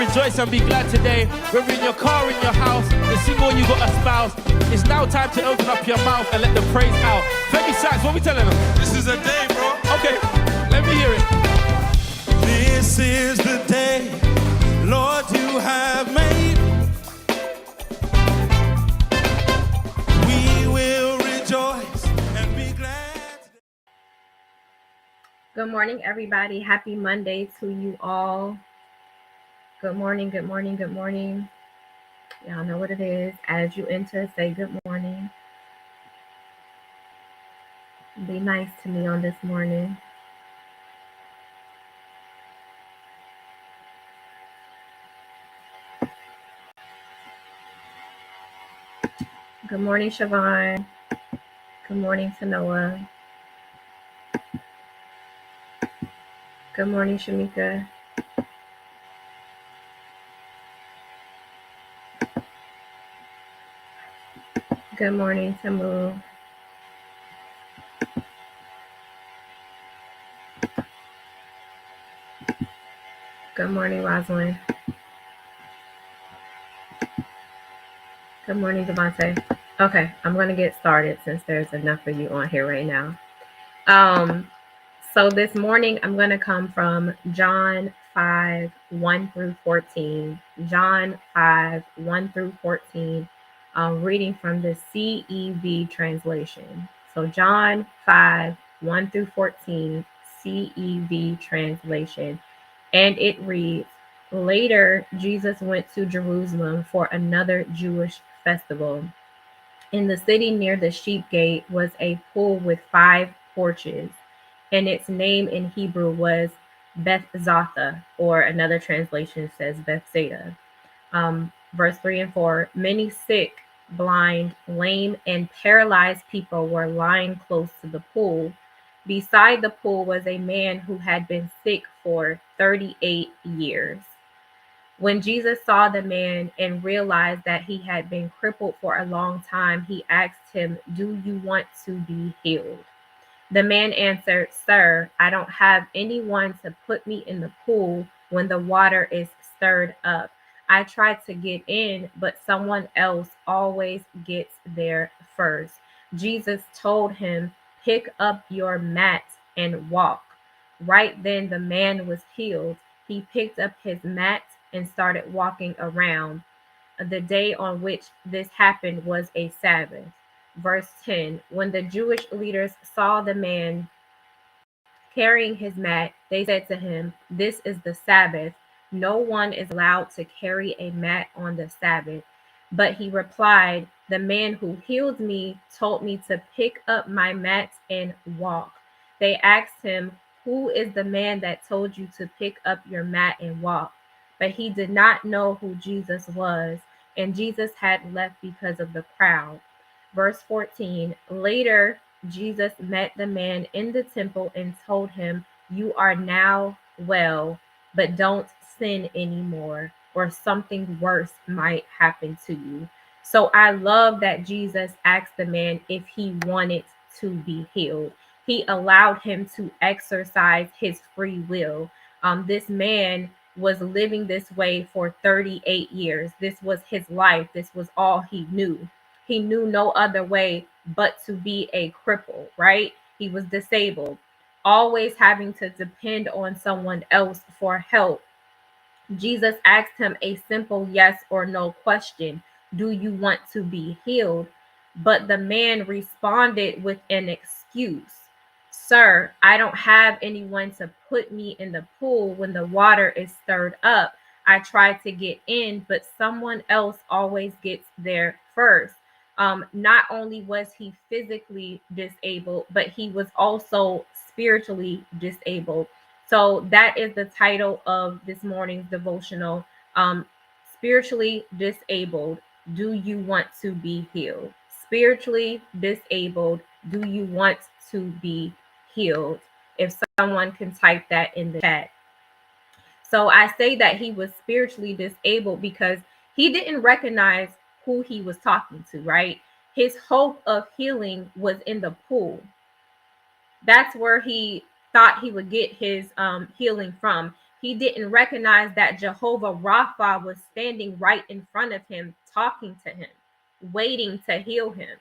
rejoice and be glad today. Whether in your car, in your house, the single you got a spouse. It's now time to open up your mouth and let the praise out. Femi Sachs, what we telling them? This is a day, bro. Okay, let me hear it. This is the day, Lord, you have made. We will rejoice and be glad. Good morning, everybody. Happy Monday to you all. Good morning, good morning, good morning. Y'all know what it is. As you enter, say good morning. Be nice to me on this morning. Good morning, Siobhan. Good morning, Tanoa. Good morning, Shamika. Good morning, Tamu. Good morning, Rosalind. Good morning, Devontae. Okay, I'm going to get started since there's enough of you on here right now. So this morning, I'm going to come from John 5, 1 through 14. John 5, 1 through 14. Reading from the CEV translation. So John 5, 1 through 14, CEV translation. And it reads, Later, Jesus went to Jerusalem for another Jewish festival. In the city near the sheep gate was a pool with 5 porches, and its name in Hebrew was Bethzatha, or another translation says Bethsaida. Verse 3 and 4, many sick, blind, lame, and paralyzed people were lying close to the pool. Beside the pool was a man who had been sick for 38 years. When Jesus saw the man and realized that he had been crippled for a long time, he asked him, "Do you want to be healed?" The man answered, "Sir, I don't have anyone to put me in the pool when the water is stirred up. I try to get in, but someone else always gets there first." Jesus told him, "Pick up your mat and walk." Right then the man was healed. He picked up his mat and started walking around. The day on which this happened was a Sabbath. Verse 10, when the Jewish leaders saw the man carrying his mat, they said to him, "This is the Sabbath. No one is allowed to carry a mat on the Sabbath." But he replied, "The man who healed me told me to pick up my mat and walk." They asked him, "Who is the man that told you to pick up your mat and walk?" But he did not know who Jesus was, and Jesus had left because of the crowd. Verse 14, later Jesus met the man in the temple and told him, "You are now well, but don't sin anymore, or something worse might happen to you." So I love that Jesus asked the man if he wanted to be healed. He allowed him to exercise his free will. This man was living this way for 38 years. This was his life. This was all he knew. He knew no other way but to be a cripple, right? He was disabled, always having to depend on someone else for help. Jesus asked him a simple yes or no question. Do you want to be healed? But the man responded with an excuse. "Sir, I don't have anyone to put me in the pool when the water is stirred up. I try to get in, but someone else always gets there first." Not only was he physically disabled, but he was also spiritually disabled. So that is the title of this morning's devotional. Spiritually disabled. Do you want to be healed? Spiritually disabled. Do you want to be healed? If someone can type that in the chat. So I say that he was spiritually disabled because he didn't recognize who he was talking to, right? His hope of healing was in the pool. That's where he thought he would get his healing from. He didn't recognize that Jehovah Rapha was standing right in front of him, talking to him, waiting to heal him.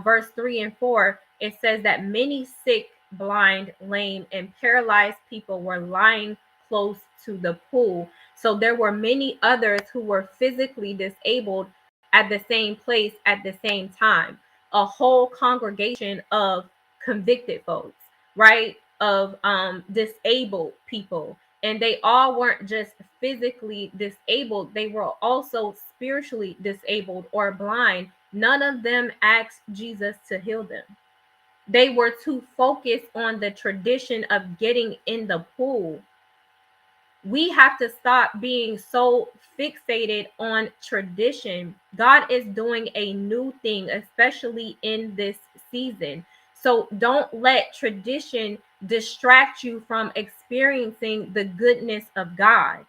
Verse 3 and 4, it says that many sick, blind, lame, and paralyzed people were lying close to the pool. So there were many others who were physically disabled at the same place at the same time. A whole congregation of convicted folks, right? Of disabled people. And they all weren't just physically disabled, they were also spiritually disabled or blind. None of them asked Jesus to heal them. They were too focused on the tradition of getting in the pool. We have to stop being so fixated on tradition. God is doing a new thing, especially in this season. So don't let tradition distract you from experiencing the goodness of God.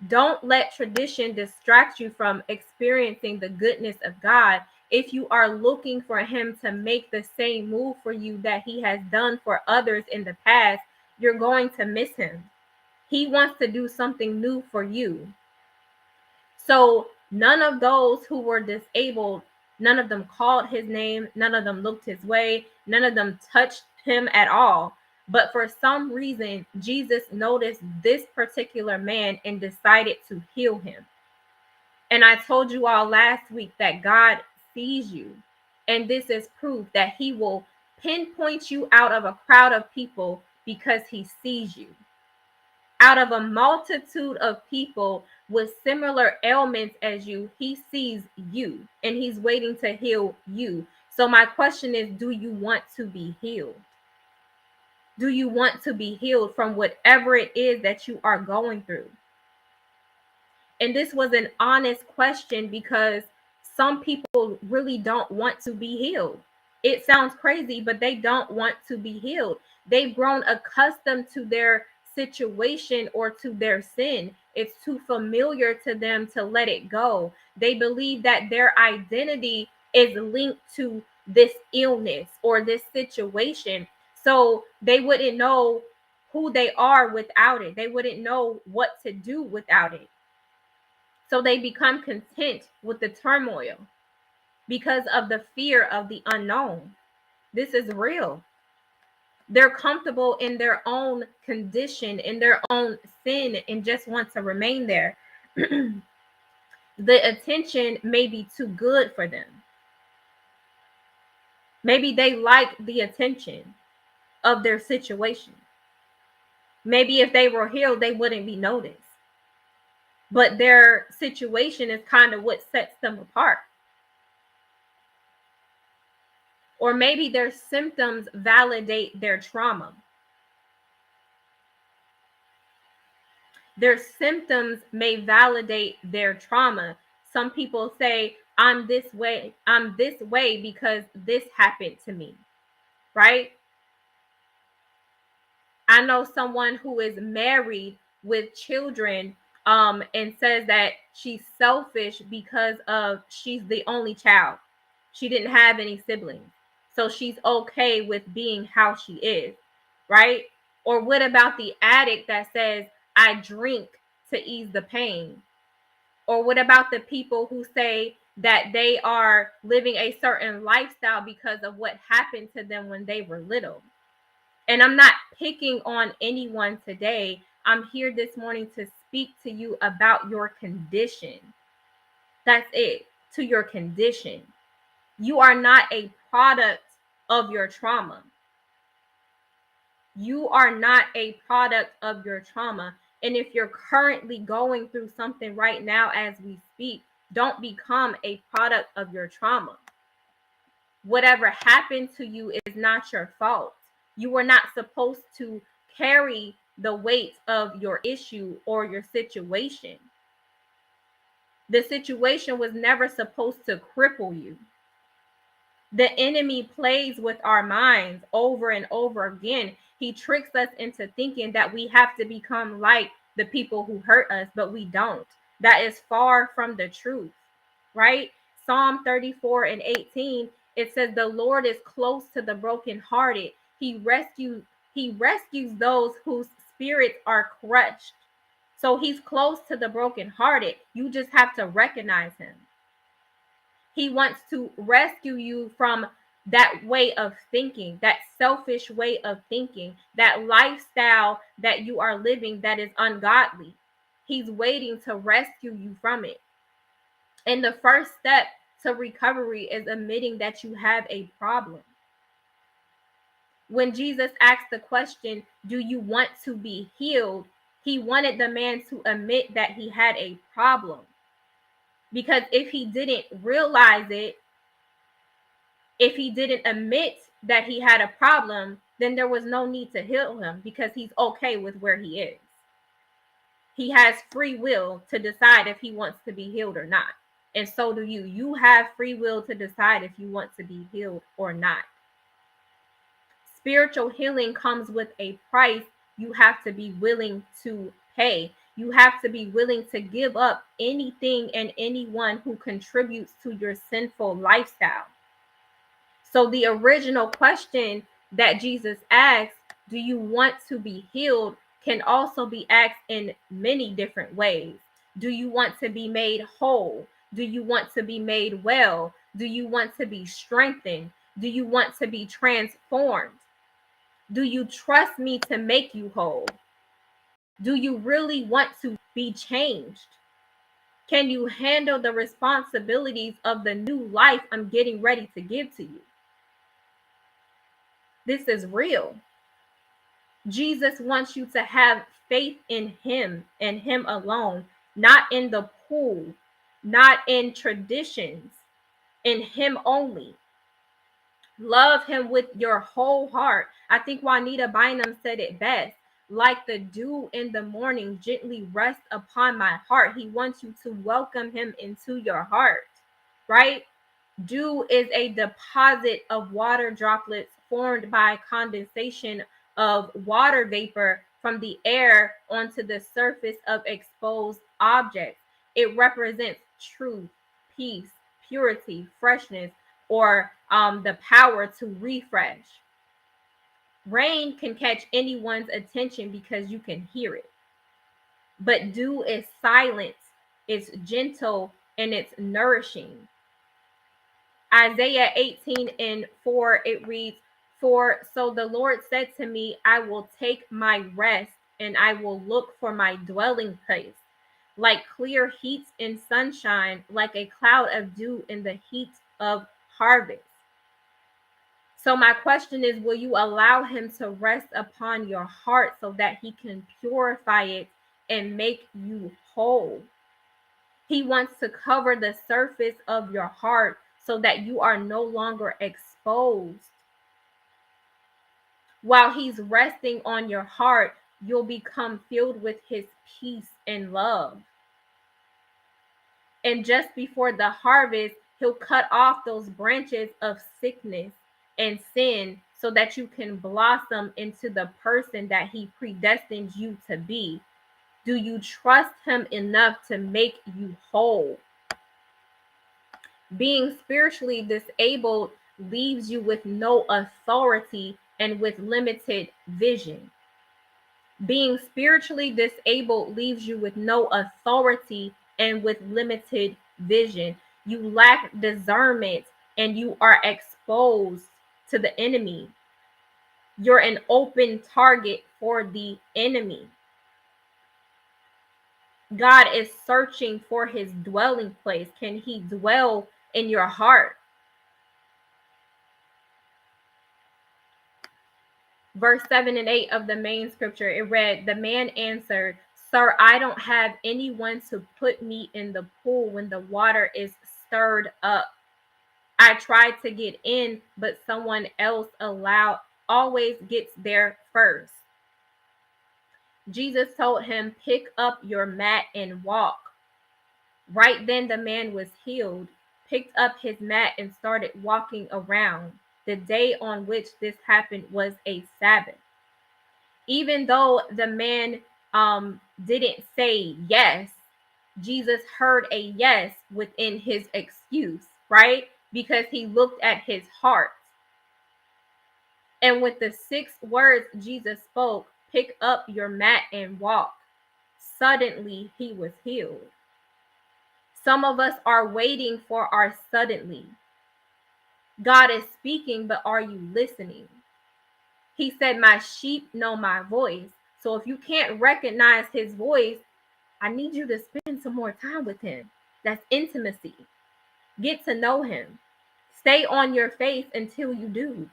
Don't let tradition distract you from experiencing the goodness of God. If you are looking for him to make the same move for you that he has done for others in the past, you're going to miss him. He wants to do something new for you. So none of those who were disabled, none of them called his name, none of them looked his way, none of them touched him at all. But for some reason, Jesus noticed this particular man and decided to heal him. And I told you all last week that God sees you. And this is proof that he will pinpoint you out of a crowd of people because he sees you. Out of a multitude of people with similar ailments as you, he sees you and he's waiting to heal you. So my question is, do you want to be healed? Do you want to be healed from whatever it is that you are going through? And this was an honest question because some people really don't want to be healed. It sounds crazy, but they don't want to be healed. They've grown accustomed to their situation or to their sin. It's too familiar to them to let it go. They believe that their identity is linked to this illness or this situation. So they wouldn't know who they are without it. They wouldn't know what to do without it. So they become content with the turmoil because of the fear of the unknown. This is real. They're comfortable in their own condition, in their own sin, and just want to remain there. The attention may be too good for them. Maybe they like the attention of their situation. Maybe if they were healed, they wouldn't be noticed. But their situation is kind of what sets them apart. Or maybe their symptoms validate their trauma. Their symptoms may validate their trauma. Some people say, I'm this way because this happened to me, right? I know someone who is married with children and says that she's selfish because of she's the only child. She didn't have any siblings. So she's okay with being how she is, right? Or what about the addict that says, I drink to ease the pain? Or what about the people who say that they are living a certain lifestyle because of what happened to them when they were little? And I'm not picking on anyone today. I'm here this morning to speak to you about your condition. That's it, to your condition. You are not a product of your trauma. You are not a product of your trauma. And if you're currently going through something right now as we speak, don't become a product of your trauma. Whatever happened to you is not your fault. You were not supposed to carry the weight of your issue or your situation. The situation was never supposed to cripple you. The enemy plays with our minds over and over again. He tricks us into thinking that we have to become like the people who hurt us, but we don't. That is far from the truth, right? Psalm 34 and 18, it says, the Lord is close to the brokenhearted. He rescues those whose spirits are crushed. So he's close to the brokenhearted. You just have to recognize him. He wants to rescue you from that way of thinking, that selfish way of thinking, that lifestyle that you are living that is ungodly. He's waiting to rescue you from it. And the first step to recovery is admitting that you have a problem. When Jesus asked the question, do you want to be healed? He wanted the man to admit that he had a problem. Because if he didn't realize it, if he didn't admit that he had a problem, then there was no need to heal him because he's okay with where he is. He has free will to decide if he wants to be healed or not. And so do you. You have free will to decide if you want to be healed or not. Spiritual healing comes with a price you have to be willing to pay. You have to be willing to give up anything and anyone who contributes to your sinful lifestyle. So the original question that Jesus asked, do you want to be healed, can also be asked in many different ways. Do you want to be made whole? Do you want to be made well? Do you want to be strengthened? Do you want to be transformed? Do you trust me to make you whole? Do you really want to be changed? Can you handle the responsibilities of the new life I'm getting ready to give to you? This is real. Jesus wants you to have faith in him and him alone, not in the pool, not in traditions, in him only. Love him with your whole heart. I think Juanita Bynum said it best. Like the dew in the morning, gently rest upon my heart. He wants you to welcome him into your heart, right? Dew is a deposit of water droplets formed by condensation of water vapor from the air onto the surface of exposed objects. It represents truth, peace, purity, freshness, or the power to refresh. Rain can catch anyone's attention because you can hear it. But dew is silent, it's gentle, and it's nourishing. Isaiah 18:4, it reads, "For so the Lord said to me, I will take my rest and I will look for my dwelling place, like clear heat in sunshine, like a cloud of dew in the heat of harvest." So my question is, will you allow him to rest upon your heart so that he can purify it and make you whole? He wants to cover the surface of your heart so that you are no longer exposed. While he's resting on your heart, you'll become filled with his peace and love. And just before the harvest, he'll cut off those branches of sickness and sin so that you can blossom into the person that he predestined you to be. Do you trust him enough to make you whole? Being spiritually disabled leaves you with no authority and with limited vision. Being spiritually disabled leaves you with no authority and with limited vision. You lack discernment and you are exposed to the enemy. You're an open target for the enemy. God is searching for his dwelling place. Can he dwell in your heart? Verse 7 and 8 of the main scripture, it read, "The man answered, Sir, I don't have anyone to put me in the pool when the water is stirred up. I tried to get in, but someone else always gets there first." Jesus told him, "Pick up your mat and walk." Right then the man was healed, picked up his mat and started walking around. The day on which this happened was a Sabbath. Even though the man didn't say yes, Jesus heard a yes within his excuse, right? Because he looked at his heart. And with the 6 words Jesus spoke, pick up your mat and walk. Suddenly, he was healed. Some of us are waiting for our suddenly. God is speaking, but are you listening? He said, my sheep know my voice. So if you can't recognize his voice, I need you to spend some more time with him. That's intimacy. Get to know him. Stay on your face until you do.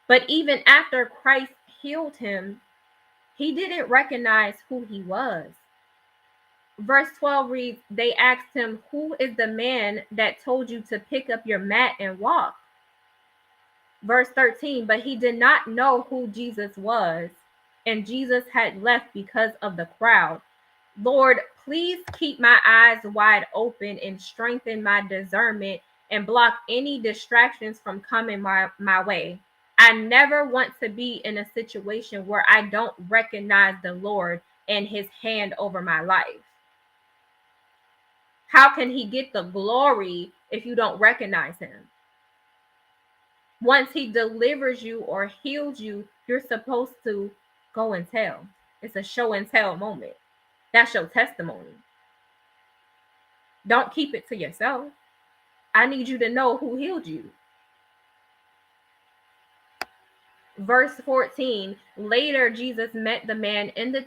But even after Christ healed him, he didn't recognize who he was. Verse 12 reads, they asked him, who is the man that told you to pick up your mat and walk? Verse 13, but he did not know who Jesus was, and Jesus had left because of the crowd. Lord, please keep my eyes wide open and strengthen my discernment and block any distractions from coming my way. I never want to be in a situation where I don't recognize the Lord and his hand over my life. How can he get the glory if you don't recognize him? Once he delivers you or heals you, you're supposed to go and tell. It's a show and tell moment. That's your testimony. Don't keep it to yourself. I need you to know who healed you. Verse 14, later Jesus met the man in the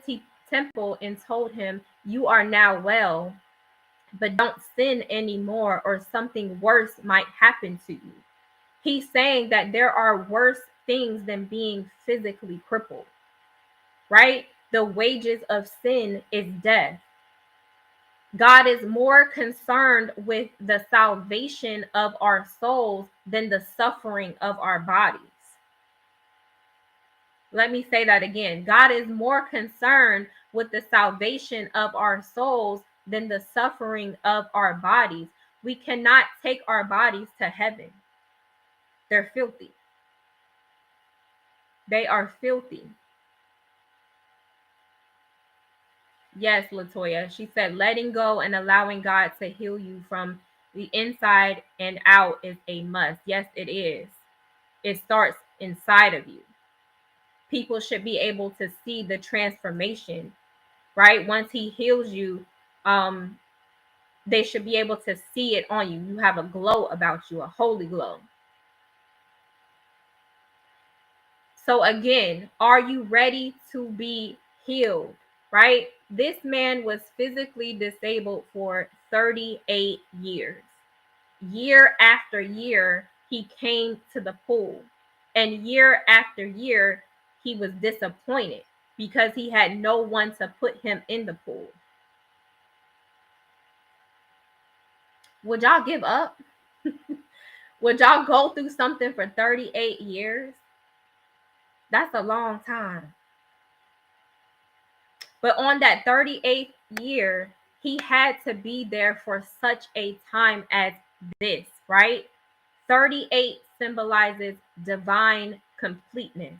temple and told him, you are now well, but don't sin anymore or something worse might happen to you. He's saying that there are worse things than being physically crippled, right? The wages of sin is death. God is more concerned with the salvation of our souls than the suffering of our bodies. Let me say that again. God is more concerned with the salvation of our souls than the suffering of our bodies. We cannot take our bodies to heaven. They're filthy. They are filthy. Yes, Latoya. She said, letting go and allowing God to heal you from the inside and out is a must. Yes, it is. It starts inside of you. People should be able to see the transformation, right? Once he heals you, they should be able to see it on you. You have a glow about you, a holy glow. So again, are you ready to be healed, right? This man was physically disabled for 38 years. Year after year, he came to the pool. And year after year, he was disappointed because he had no one to put him in the pool. Would y'all give up? Would y'all go through something for 38 years? That's a long time. But on that 38th year, he had to be there for such a time as this, right? 38 symbolizes divine completeness.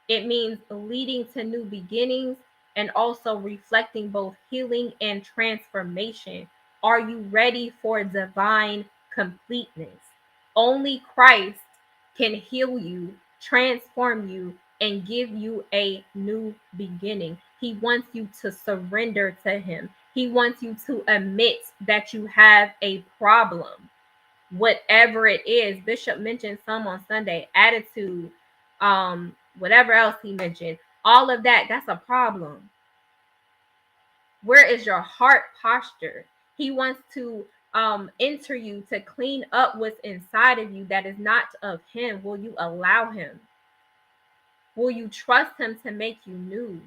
It means leading to new beginnings and also reflecting both healing and transformation. Are you ready for divine completeness? Only Christ can heal you, transform you, and give you a new beginning. He wants you to surrender to him. He wants you to admit that you have a problem, whatever it is. Bishop mentioned some on Sunday, attitude, whatever else he mentioned, all of that, that's a problem. Where is your heart posture? He wants to enter you to clean up what's inside of you that is not of him. Will you allow him? Will you trust him to make you new?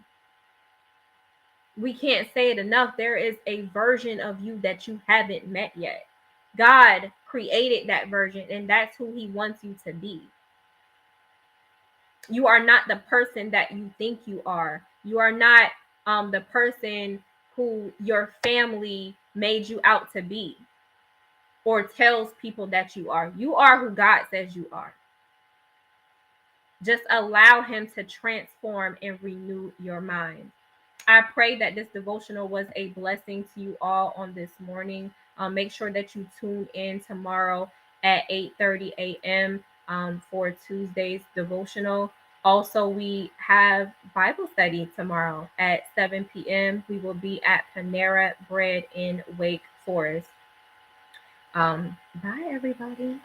We can't say it enough. There is a version of you that you haven't met yet. God created that version, and that's who he wants you to be. You are not the person that you think you are. You are not the person who your family made you out to be or tells people that you are. You are who God says you are. Just allow him to transform and renew your mind. I pray that this devotional was a blessing to you all on this morning. Make sure that you tune in tomorrow at 8:30 a.m. For Tuesday's devotional. Also, we have Bible study tomorrow at 7 p.m. We will be at Panera Bread in Wake Forest. Bye, everybody.